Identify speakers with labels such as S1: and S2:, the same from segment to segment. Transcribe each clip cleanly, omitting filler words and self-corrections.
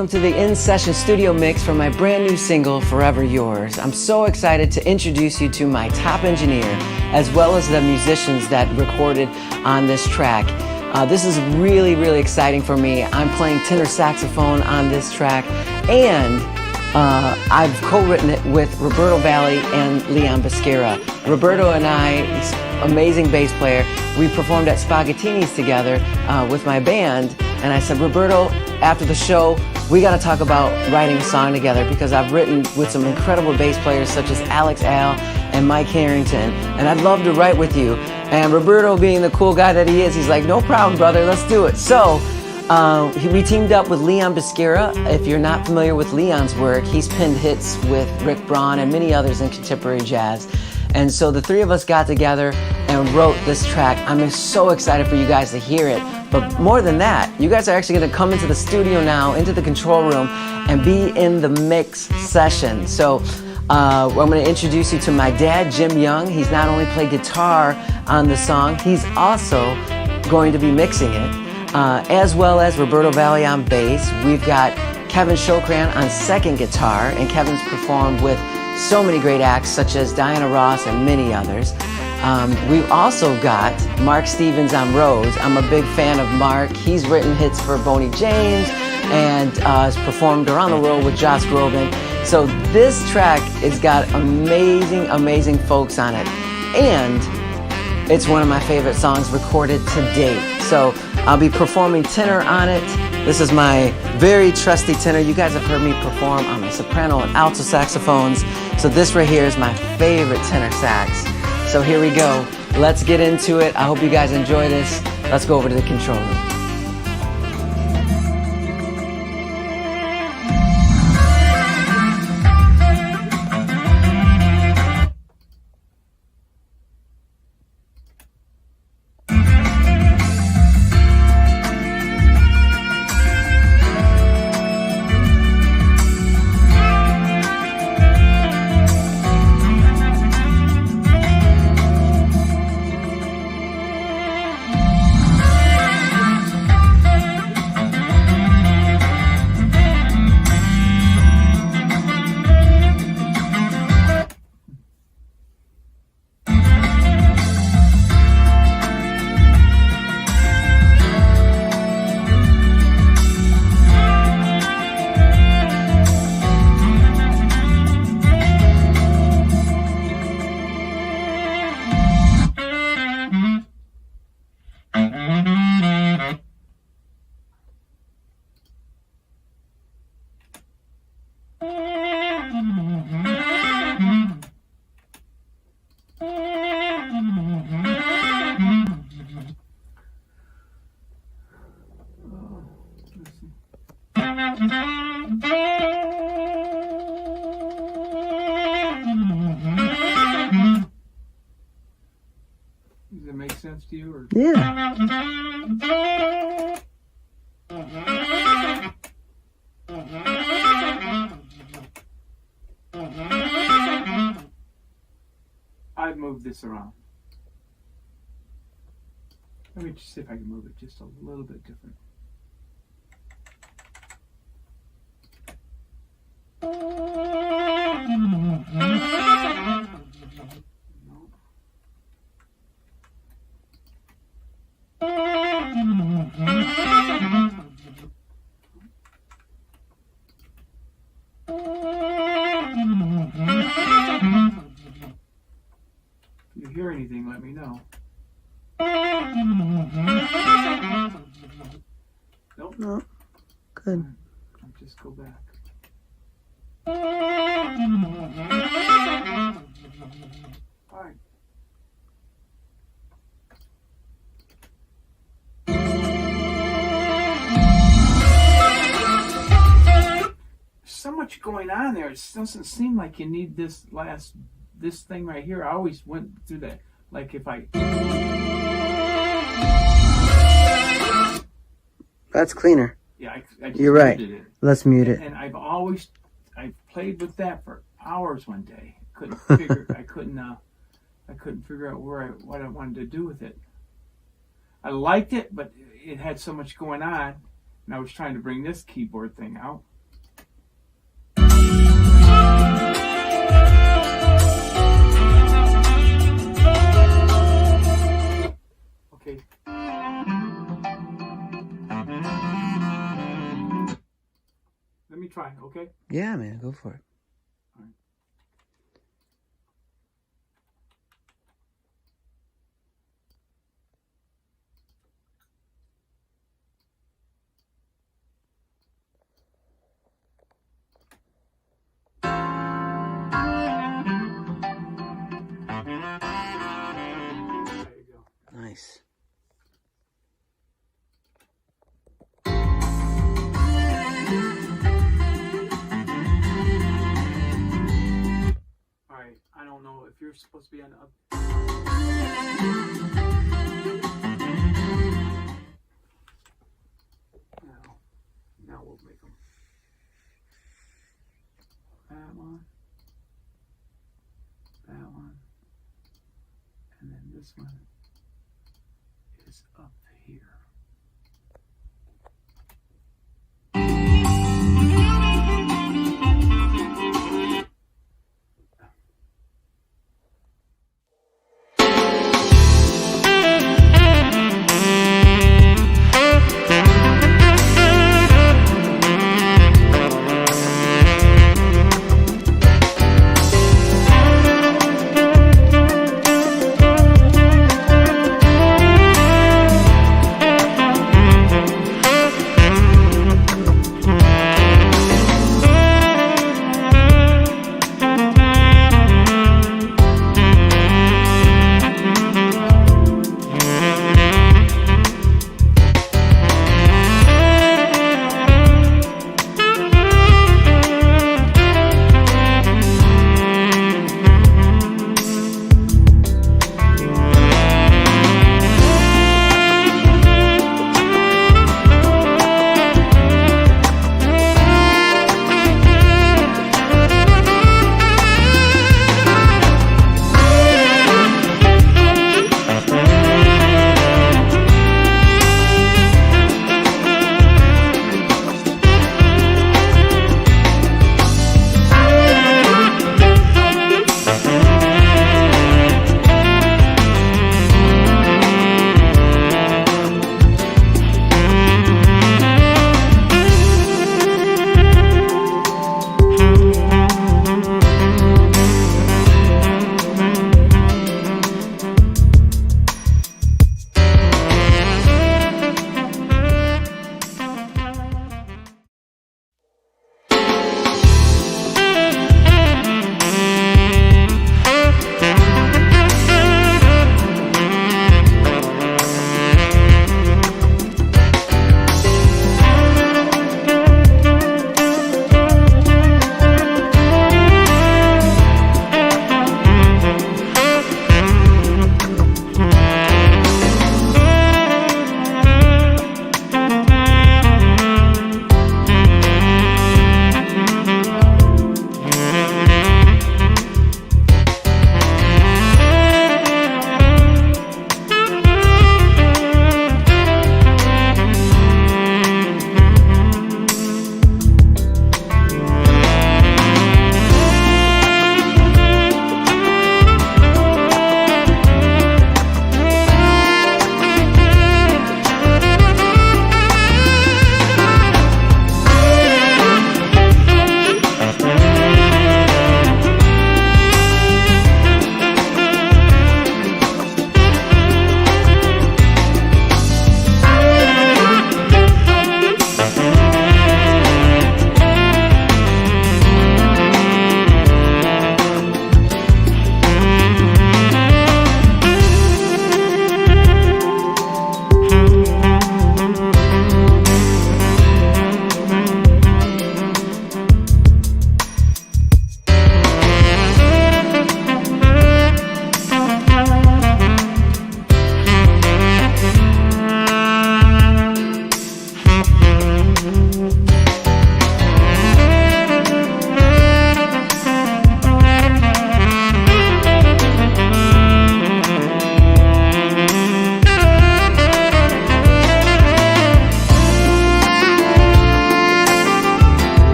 S1: welcome to the in-session studio mix for my brand new single, Forever Yours. I'm so excited to introduce you to my top engineer, as well as the musicians that recorded on this track. This is really, really exciting for me. I'm playing tenor saxophone on this track, and I've co-written it with Roberto Valli and Leon Bisquera. Roberto and I, amazing bass player, we performed at Spaghettini's together with my band, and I said, Roberto, after the show, we got to talk about writing a song together, because I've written with some incredible bass players such as Alex Al and Mike Harrington, and I'd love to write with you. And Roberto, being the cool guy that he is, he's like, no problem, brother, let's do it. So we teamed up with Leon Bisquera. If you're not familiar with Leon's work, he's penned hits with Rick Braun and many others in contemporary jazz. And so the three of us got together and wrote this track. I'm so excited for you guys to hear it. But more than that, you guys are actually going to come into the studio now, into the control room, and be in the mix session. So I'm going to introduce you to my dad, Jim Young. He's not only played guitar on the song, he's also going to be mixing it, as well as Roberto Valli on bass. We've got Kevin Shokran on second guitar, and Kevin's performed with so many great acts such as Diana Ross and many others. We've also got Mark Stevens on Rhodes. I'm a big fan of Mark. He's written hits for Boney James and has performed around the world with Josh Groban. So this track has got amazing, amazing folks on it. And it's one of my favorite songs recorded to date. So I'll be performing tenor on it. This is my very trusty tenor. You guys have heard me perform on my soprano and alto saxophones. So this right here is my favorite tenor sax. So here we go. Let's get into it. I hope you guys enjoy this. Let's go over to the control room.
S2: Does it make sense to you? Or?
S1: Yeah.
S2: I've moved this around. Let me just see if I can move it just a little bit different. If you hear anything, let me know. Nope.
S1: No. Good.
S2: I'll just go back. All right. So much going on there. It doesn't seem like you need this thing right here. I always went through that. Like if I...
S1: That's cleaner.
S2: Yeah, I just
S1: You're right.
S2: muted it.
S1: Let's mute it.
S2: And I've played with that for hours one day. I couldn't figure out what I wanted to do with it. I liked it, but it had so much going on, and I was trying to bring this keyboard thing out.
S1: Yeah, man, go for it.
S2: There you go.
S1: Nice.
S2: Alright, I don't know if you're supposed to be on the up. Now we'll make them. That one. That one. And then this one is up here.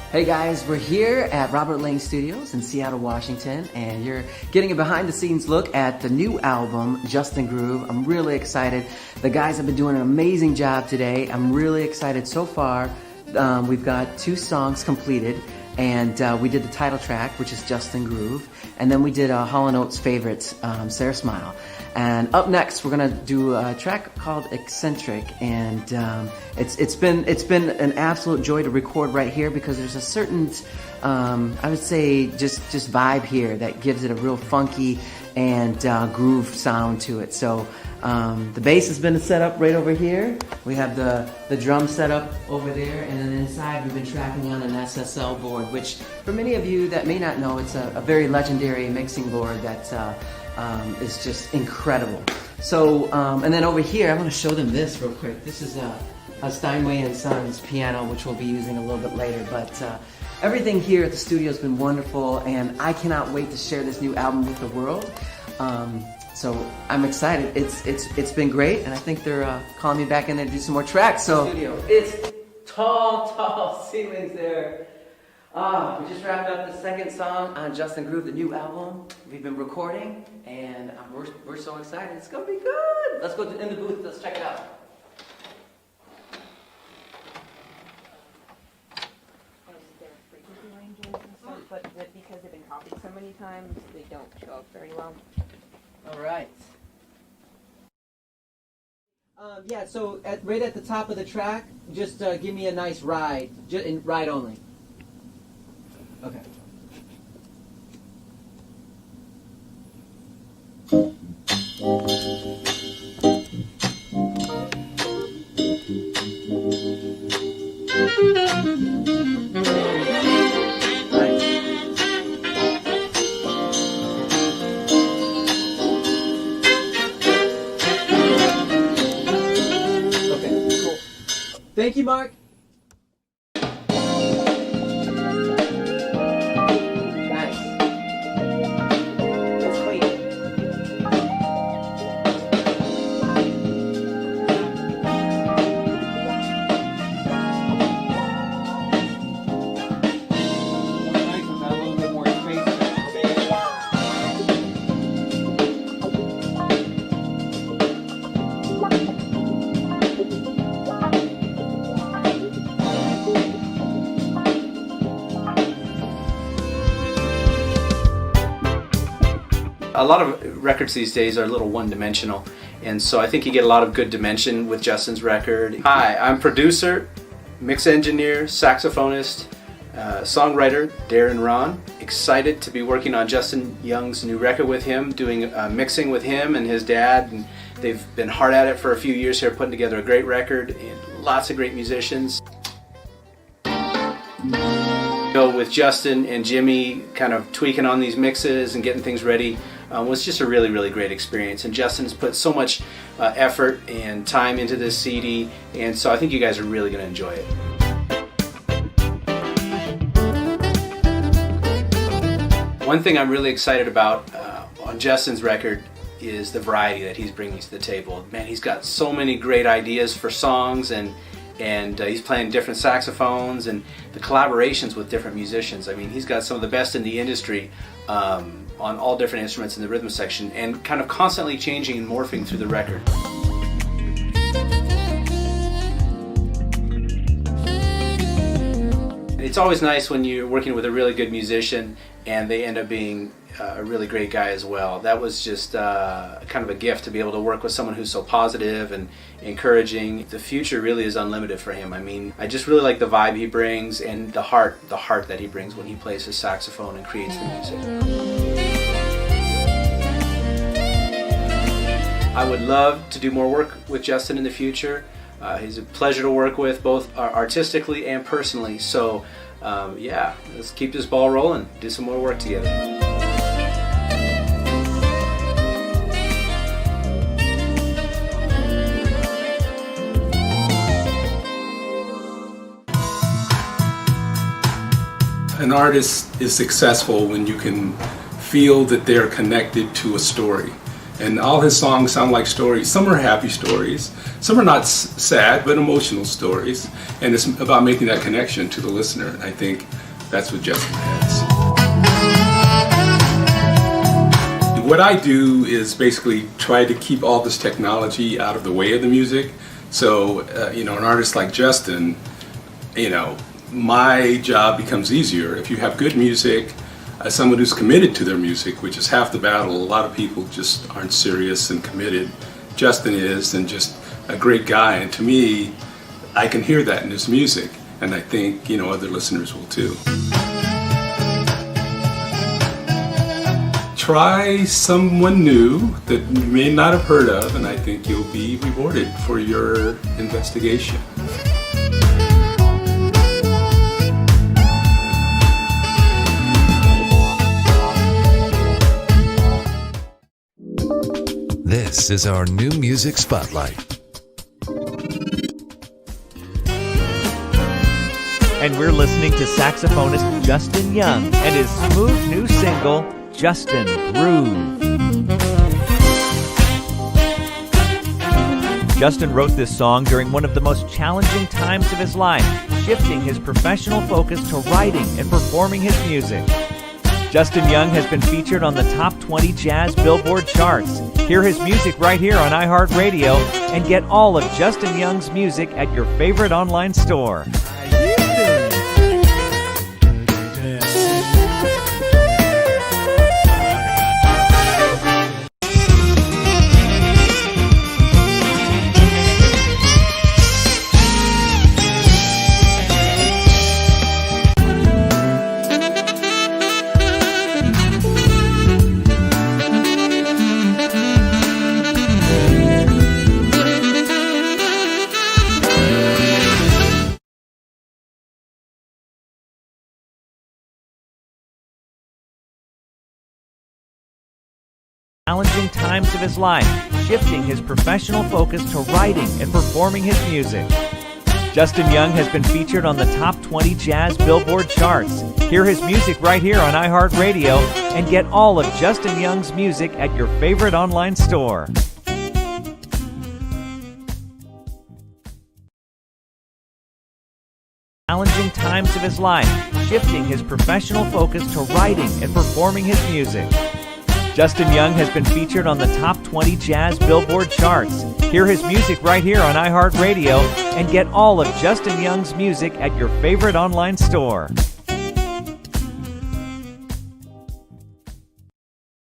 S1: Hey guys, we're here at Robert Lang Studios in Seattle, Washington, and you're getting a behind-the-scenes look at the new album, Justin Groove. I'm really excited. The guys have been doing an amazing job today. I'm really excited so far. We've got 2 songs completed, and we did the title track, which is Justin Groove, and then we did Hall & Oates' favorites, Sarah Smile. And up next, we're gonna do a track called Eccentric, and it's been an absolute joy to record right here because there's a certain, I would say, just vibe here that gives it a real funky and groove sound to it. So the bass has been set up right over here. We have the drum set up over there, and then inside we've been tracking on an SSL board, which for many of you that may not know, it's a very legendary mixing board that is just incredible. So, and then over here, I want to show them this real quick. This is a Steinway & Sons piano, which we'll be using a little bit later. But everything here at the studio has been wonderful, and I cannot wait to share this new album with the world. So I'm excited. It's been great, and I think they're calling me back in there to do some more tracks. So it's tall ceilings there. We just wrapped up the second song on Justin Groove, the new album we've been recording, and we're so excited. It's gonna be good. Let's go in the booth. Let's check it out.
S3: Their frequency ranges and stuff, but because they've been copied so many times, they don't show up very well.
S1: All right. Yeah. So right at the top of the track, just give me a nice ride, ride only. Okay. Okay, cool. Thank you, Mark.
S4: A lot of records these days are a little one-dimensional, and so I think you get a lot of good dimension with Justin's record. Hi, I'm producer, mix engineer, saxophonist, songwriter Darren Ron. Excited to be working on Justin Young's new record with him, doing mixing with him and his dad, and they've been hard at it for a few years here, putting together a great record and lots of great musicians. With Justin and Jimmy kind of tweaking on these mixes and getting things ready was just a really great experience, and Justin's put so much effort and time into this CD, and so I think you guys are really going to enjoy it. One thing I'm really excited about on Justin's record is the variety that he's bringing to the table. Man, he's got so many great ideas for songs, and he's playing different saxophones and the collaborations with different musicians. I mean, he's got some of the best in the industry on all different instruments in the rhythm section, and kind of constantly changing and morphing through the record. It's always nice when you're working with a really good musician and they end up being a really great guy as well. That was just kind of a gift to be able to work with someone who's so positive and encouraging. The future really is unlimited for him. I mean, I just really like the vibe he brings and the heart that he brings when he plays his saxophone and creates the music. I would love to do more work with Justin in the future. He's a pleasure to work with, both artistically and personally. So yeah, let's keep this ball rolling, do some more work together.
S5: An artist is successful when you can feel that they're connected to a story. And all his songs sound like stories. Some are happy stories, some are not sad, but emotional stories. And it's about making that connection to the listener. And I think that's what Justin has. What I do is basically try to keep all this technology out of the way of the music. So, an artist like Justin, my job becomes easier. If you have good music, someone who's committed to their music, which is half the battle. A lot of people just aren't serious and committed. Justin is, and just a great guy. And to me, I can hear that in his music. And I think, other listeners will too. Try someone new that you may not have heard of, and I think you'll be rewarded for your investigation.
S6: This is our new music spotlight.
S7: And we're listening to saxophonist Justin Young and his smooth new single, Justin Groove. Justin wrote this song during one of the most challenging times of his life, shifting his professional focus to writing and performing his music. Justin Young has been featured on the top 20 jazz Billboard charts. Hear his music right here on iHeartRadio and get all of Justin Young's music at your favorite online store. Challenging times of his life, shifting his professional focus to writing and performing his music. Justin Young has been featured on the top 20 jazz Billboard charts. Hear his music right here on iHeartRadio and get all of Justin Young's music at your favorite online store. Challenging times of his life, shifting his professional focus to writing and performing his music. Justin Young has been featured on the top 20 jazz Billboard charts. Hear his music right here on iHeartRadio and get all of Justin Young's music at your favorite online store.